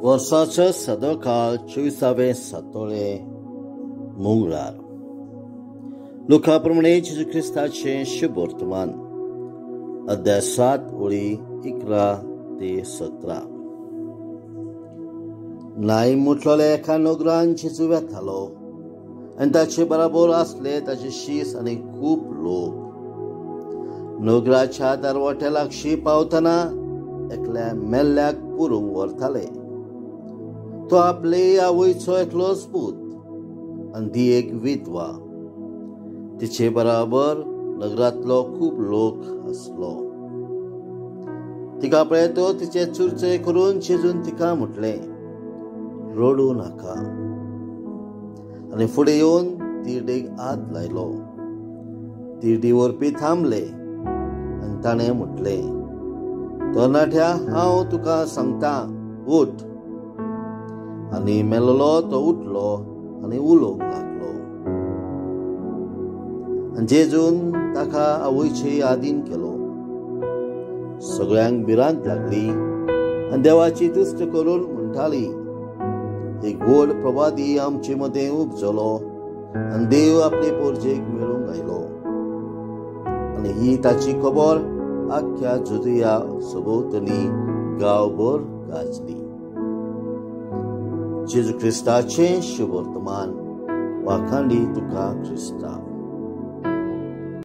वर्साचो सदो काळ 24वें सातोळे मंगळार. लुका प्रमाणे जेजू ख्रिस्ताचे शुभ वर्तमान अध्याय 7 ओळी 11 ते 17. नाई मुठलोल्या एका नोगरान जेजू येतालो आनी ताचे बराबर आसले ताचे शीस आनी खूब लोक. नोगराच्या दरवाट्या लागीं पावतना एकल्या मेल्ल्याक पुरूंक व्हरताले. तो आपले आवयचो एकलोच पूत आनी ती एक विधवा. तिचे बराबर नगरांतलो खूब लोक आसलो. तिका पळयतो तिचे चुरचे करून जेजून तिका म्हटलें, रडू नाका. आनी फुडें येवन तिर्डेक हात लायलो. तिर्डी व्हरपी थांबले आनी ताणें म्हटलें, तरणाट्या, हांव तुका सांगता, उठ. आनी मेलोलो तो उठलो आनी उलोवंक लागलो. आनी जेजून ताका आवयचे आदीन केलो. सगळ्यांक भिरांत लागली आनी देवाची तुस्त करून म्हणटाली, एक व्हड प्रवादी आमचे मदें उपजलो आनी देव आपले पोरजेक मेळूंक आयलो. आनी ही ताची खबर आख्ख्या जुदिया सभोवतणी गांवभर गाजली. जेजू ख्रिस्ताचे शुभ वर्तमान. वाखांडी तुका ख्रिस्ता.